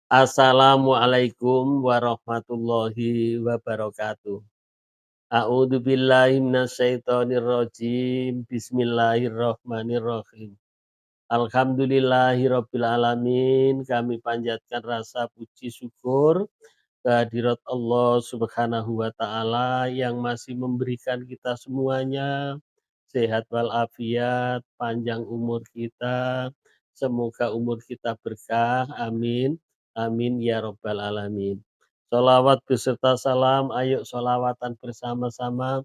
Assalamualaikum warahmatullahi wabarakatuh. A'udzu billahi minasyaitonir rajim. Bismillahirrahmanirrahim. Alhamdulillahirabbil alamin. Kami panjatkan rasa puji syukur kehadirat Allah Subhanahu wa taala yang masih memberikan kita semuanya sehat walafiat, panjang umur kita, semoga umur kita berkah, amin, amin ya rabbal alamin. Sholawat beserta salam, ayo sholawatan bersama-sama.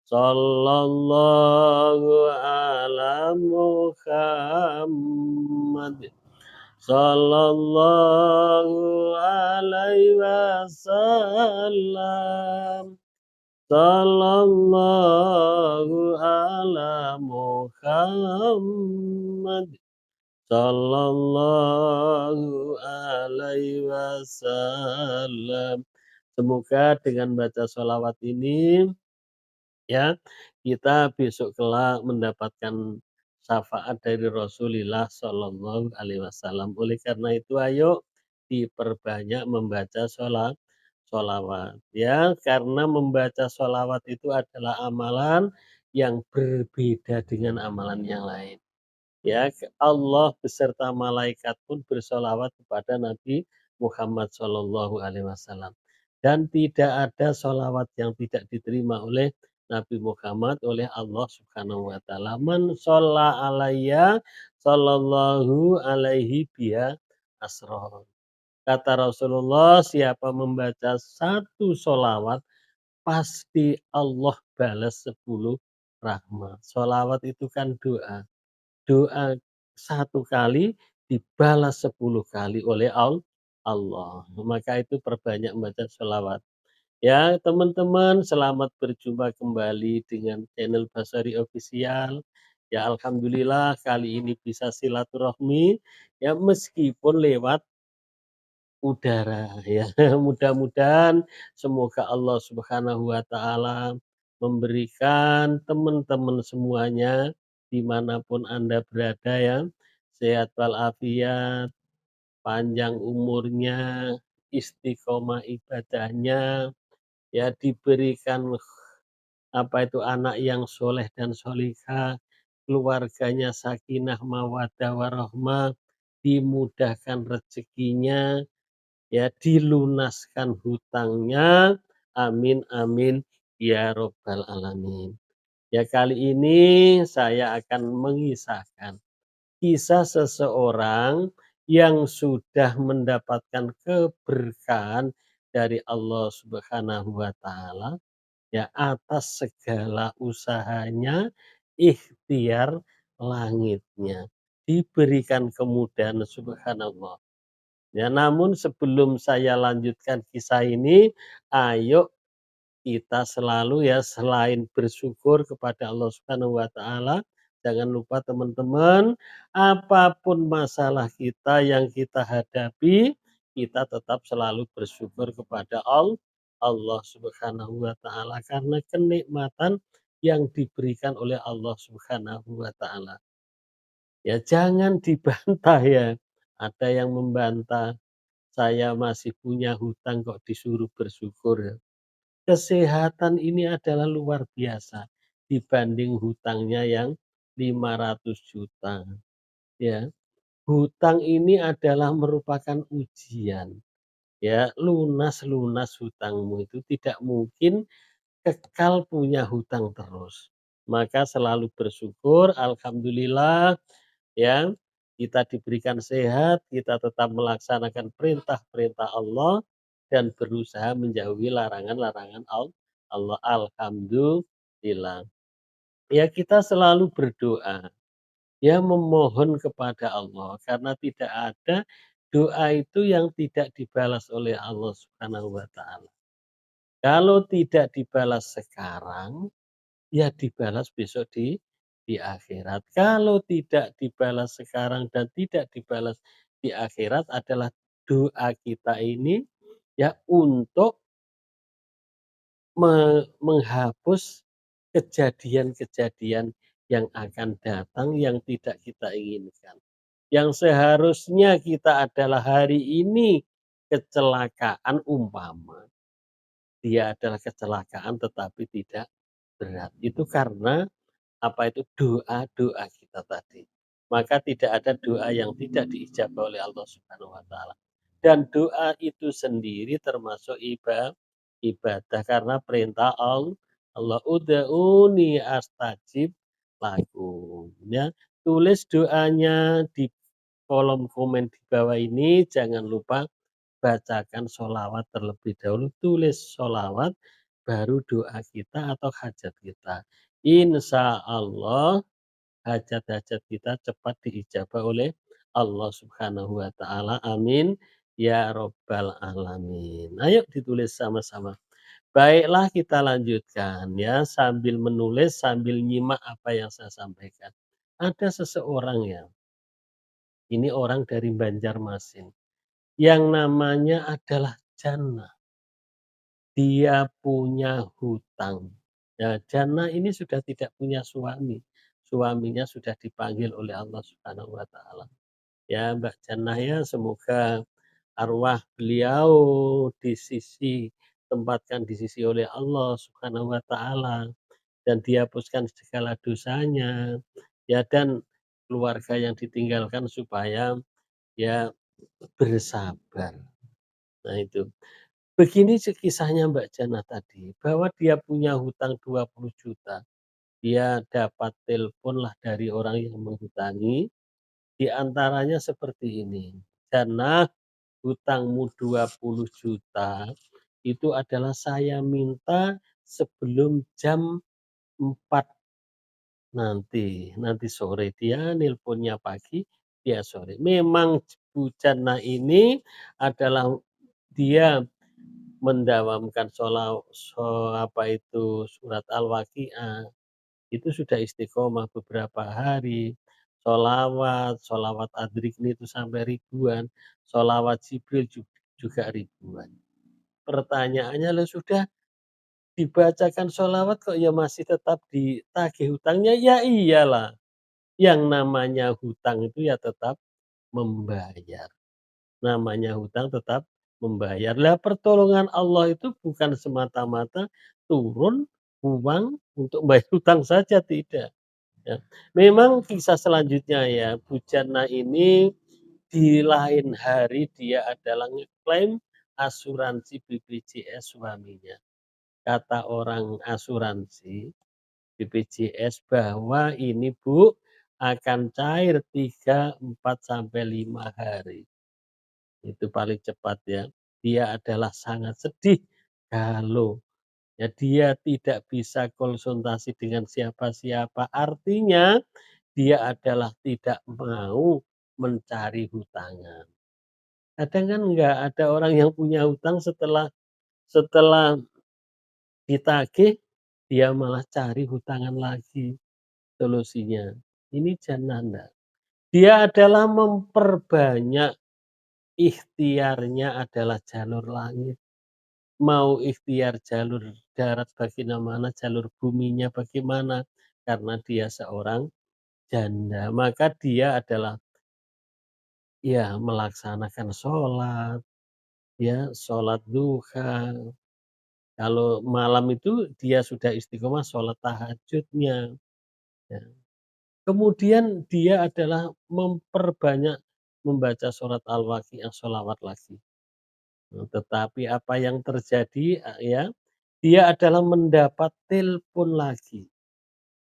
Sallallahu ala Muhammad. Sallallahu alaihi wasallam. Sallallahu ala Muhammad. Sallallahu alaihi wasallam. Semoga dengan baca sholawat ini, ya, kita besok kelak mendapatkan syafaat dari Rasulullah Shallallahu Alaihi Wasallam. Oleh karena itu, ayo diperbanyak membaca sholawat, ya, karena membaca sholawat itu adalah amalan yang berbeda dengan amalan yang lain. Ya, Allah beserta malaikat pun bersolawat kepada Nabi Muhammad Shallallahu Alaihi Wasallam. Dan tidak ada solawat yang tidak diterima oleh Nabi Muhammad oleh Allah Subhanahu Wa Taala. Man sholla alayya sallallahu alaihi biha asron. Kata Rasulullah, siapa membaca satu solawat, pasti Allah balas 10 rahmat. Solawat itu kan doa. Doa satu kali dibalas 10 kali oleh Allah. Maka itu perbanyak membaca sholawat. Ya, teman-teman, selamat berjumpa kembali dengan channel Basari Official. Ya, alhamdulillah kali ini bisa silaturahmi, ya, meskipun lewat udara, ya. Mudah-mudahan semoga Allah Subhanahu wa taala memberikan teman-teman semuanya dimanapun Anda berada, ya, sehat walafiat, panjang umurnya, istiqomah ibadahnya, ya, diberikan anak yang soleh dan solihah, keluarganya sakinah mawaddah warahmah, dimudahkan rezekinya, ya, dilunaskan hutangnya, amin amin ya robbal alamin. Ya, kali ini saya akan mengisahkan kisah seseorang yang sudah mendapatkan keberkahan dari Allah Subhanahu wa taala, ya, atas segala usahanya, ikhtiar langitnya, diberikan kemudahan subhanallah. Ya, namun sebelum saya lanjutkan kisah ini, ayo kita selalu, ya, selain bersyukur kepada Allah Subhanahu wa taala, jangan lupa teman-teman, apapun masalah kita yang kita hadapi, kita tetap selalu bersyukur kepada Allah Subhanahu wa taala karena kenikmatan yang diberikan oleh Allah Subhanahu wa taala. Ya, jangan dibantah, ya. Ada yang membantah, saya masih punya hutang kok disuruh bersyukur, ya. Kesehatan ini adalah luar biasa dibanding hutangnya yang 500 juta, ya. Hutang ini adalah merupakan ujian, ya. Lunas hutangmu itu tidak mungkin kekal punya hutang terus. Maka selalu bersyukur, alhamdulillah, ya, kita diberikan sehat, kita tetap melaksanakan perintah-perintah Allah dan berusaha menjauhi larangan-larangan Allah. Alhamdulillah. Ya, kita selalu berdoa, ya, memohon kepada Allah karena tidak ada doa itu yang tidak dibalas oleh Allah Subhanahu wa taala. Kalau tidak dibalas sekarang, ya, dibalas besok di akhirat. Kalau tidak dibalas sekarang dan tidak dibalas di akhirat adalah doa kita ini, ya, untuk menghapus kejadian-kejadian yang akan datang yang tidak kita inginkan. Yang seharusnya kita adalah hari ini kecelakaan umpama dia adalah kecelakaan tetapi tidak berat, itu karena apa itu, doa-doa kita tadi. Maka tidak ada doa yang tidak diijabah oleh Allah Subhanahu wa taala. Dan doa itu sendiri termasuk ibadah karena perintah Allah, "Ud'uni astajib lakum." Ya, tulis doanya di kolom komen di bawah ini, jangan lupa bacakan sholawat terlebih dahulu, tulis sholawat, baru doa kita atau hajat kita. Insya Allah hajat-hajat kita cepat diijabah oleh Allah Subhanahu wa taala. Amin ya robbal alamin. Ayo ditulis sama-sama. Baiklah kita lanjutkan ya, sambil menulis, sambil nyimak apa yang saya sampaikan. Ada seseorang ya, ini orang dari Banjarmasin, yang namanya adalah Jannah. Dia punya hutang. Ya, Jannah ini sudah tidak punya suami. Suaminya sudah dipanggil oleh Allah Subhanahu wa taala. Ya, Mbak Jannah ya, semoga arwah beliau tempatkan di sisi oleh Allah Subhanahu wa taala dan dihapuskan segala dosanya. Ya, dan keluarga yang ditinggalkan supaya ya bersabar. Nah itu. Begini kisahnya Mbak Jana tadi, bahwa dia punya hutang 20 juta. Dia dapat teleponlah dari orang yang menghutangi, di antaranya seperti ini, "Jannah, hutangmu 20 juta itu adalah saya minta sebelum jam 4 nanti sore." Dia nelponnya pagi, dia sore. Memang Bu Jannah ini adalah dia mendawamkan surat Al-Waqiah, itu sudah istiqomah beberapa hari, sholawat adrikni itu sampai ribuan, sholawat Jibril juga ribuan. Pertanyaannya, lah sudah dibacakan sholawat kok ya masih tetap ditagih hutangnya? Ya iyalah, yang namanya hutang itu ya tetap membayar. Namanya hutang tetap membayar. Lah pertolongan Allah itu bukan semata-mata turun uang untuk bayar hutang saja, tidak, ya. Memang kisah selanjutnya ya, Bu Jannah ini di lain hari dia adalah ngeklaim asuransi BPJS suaminya. Kata orang asuransi BPJS bahwa ini Bu akan cair 3, 4, sampai 5 hari. Itu paling cepat ya. Dia adalah sangat sedih kalau ya dia tidak bisa konsultasi dengan siapa-siapa. Artinya dia adalah tidak mau mencari hutangan. Kadang kan enggak ada orang yang punya hutang setelah setelah ditagih, dia malah cari hutangan lagi solusinya. Ini jangan enggak. Dia adalah memperbanyak ikhtiarnya adalah jalur langit. Mau ikhtiar jalur darat bagaimana, jalur buminya bagaimana, karena dia seorang janda. Maka dia adalah ya melaksanakan sholat, ya sholat duha. Kalau malam itu dia sudah istiqomah sholat tahajudnya. Ya. Kemudian dia adalah memperbanyak membaca surat Al-Waqiah, sholawat lagi. Tetapi apa yang terjadi, ya, dia adalah mendapat telepon lagi.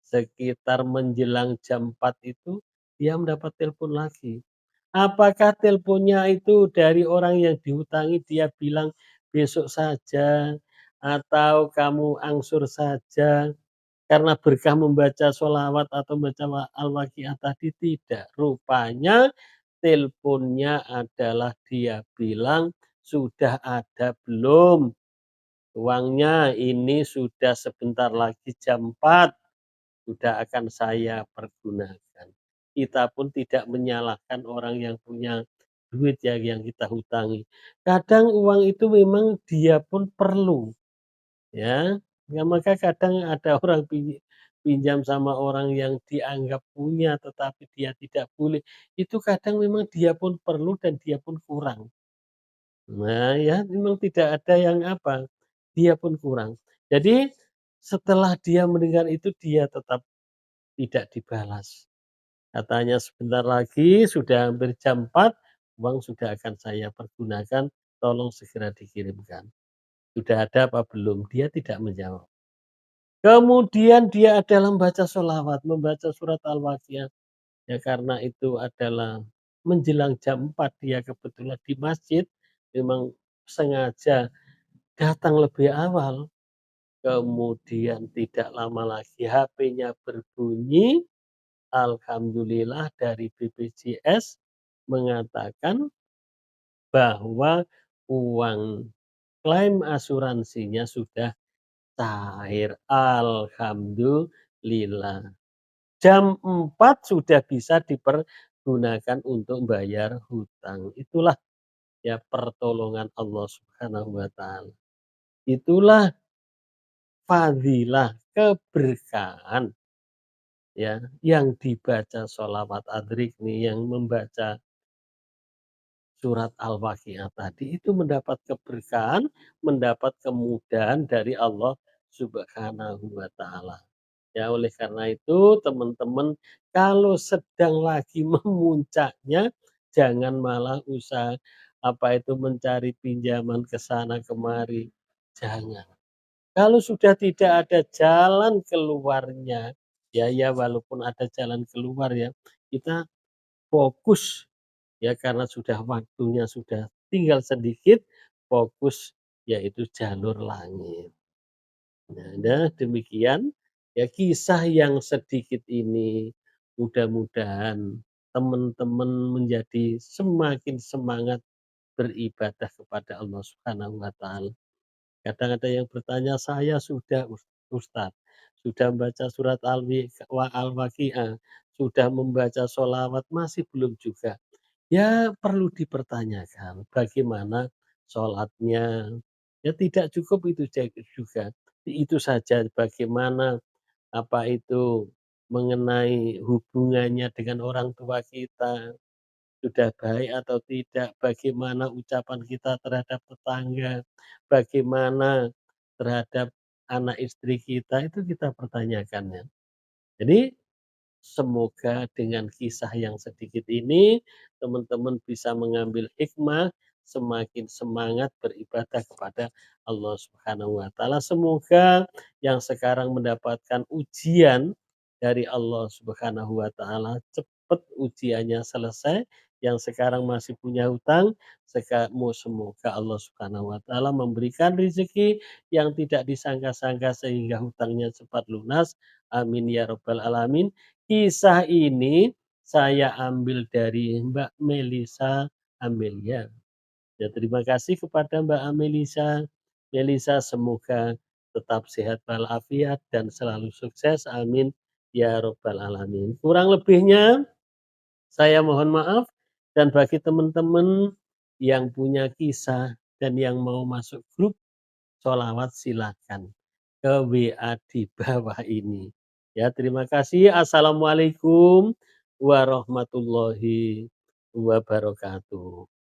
Sekitar menjelang jam 4 itu, dia mendapat telepon lagi. Apakah teleponnya itu dari orang yang dihutangi, dia bilang, "Besok saja," atau "Kamu angsur saja," karena berkah membaca sholawat atau membaca Al-Waqiah tadi? Tidak. Rupanya teleponnya adalah dia bilang, "Sudah ada belum uangnya? Ini sudah sebentar lagi jam 4, sudah akan saya pergunakan." Kita pun tidak menyalahkan orang yang punya duit ya, yang kita hutangi. Kadang uang itu memang dia pun perlu, ya. Ya maka kadang ada orang pinjam sama orang yang dianggap punya tetapi dia tidak boleh, itu kadang memang dia pun perlu dan dia pun kurang. Nah, ya memang tidak ada yang apa, dia pun kurang. Jadi setelah dia mendengar itu dia tetap tidak dibalas. Katanya, "Sebentar lagi sudah hampir jam 4, uang sudah akan saya pergunakan, tolong segera dikirimkan. Sudah ada apa belum?" Dia tidak menjawab. Kemudian dia adalah membaca sholawat, membaca surat Al-Waqiah. Ya karena itu adalah menjelang jam 4 dia kebetulan di masjid, memang sengaja datang lebih awal, kemudian tidak lama lagi HP-nya berbunyi, alhamdulillah dari BPJS mengatakan bahwa uang klaim asuransinya sudah cair, alhamdulillah. Jam 4 sudah bisa dipergunakan untuk bayar hutang. Itulah ya pertolongan Allah Subhanahu wa taala. Itulah fadilah, keberkahan ya yang dibaca sholawat Adrikni, yang membaca surat Al-Waqiah tadi itu mendapat keberkahan, mendapat kemudahan dari Allah Subhanahu wa taala. Ya oleh karena itu teman-teman kalau sedang lagi memuncaknya jangan malah usaha apa itu mencari pinjaman ke sana kemari, jangan. Kalau sudah tidak ada jalan keluarnya, ya walaupun ada jalan keluar ya, kita fokus ya karena sudah waktunya sudah tinggal sedikit, fokus yaitu jalur langit. Nah, demikian ya kisah yang sedikit ini, mudah-mudahan teman-teman menjadi semakin semangat beribadah kepada Allah Subhanahu wa taala. Kadang ada yang bertanya, "Saya sudah Ustaz, sudah membaca surat Al-Waqiah, sudah membaca sholawat, masih belum juga." Ya perlu dipertanyakan bagaimana sholatnya. Ya tidak cukup itu juga. Itu saja bagaimana apa itu mengenai hubungannya dengan orang tua kita, sudah baik atau tidak, bagaimana ucapan kita terhadap tetangga, bagaimana terhadap anak istri kita, itu kita pertanyakan ya. Jadi semoga dengan kisah yang sedikit ini, teman-teman bisa mengambil hikmah, semakin semangat beribadah kepada Allah Subhanahu wa taala. Semoga yang sekarang mendapatkan ujian dari Allah Subhanahu wa taala, cepat ujiannya selesai, yang sekarang masih punya hutang, semoga Allah Subhanahu wa taala memberikan rezeki yang tidak disangka-sangka sehingga hutangnya cepat lunas. Amin ya rabbal alamin. Kisah ini saya ambil dari Mbak Melisa Amelia. Ya terima kasih kepada Mbak Melisa semoga tetap sehat walafiat dan selalu sukses, amin ya rabbal alamin. Kurang lebihnya saya mohon maaf dan bagi teman-teman yang punya kisah dan yang mau masuk grup sholawat silakan ke WA di bawah ini. Ya, terima kasih. Assalamualaikum warahmatullahi wabarakatuh.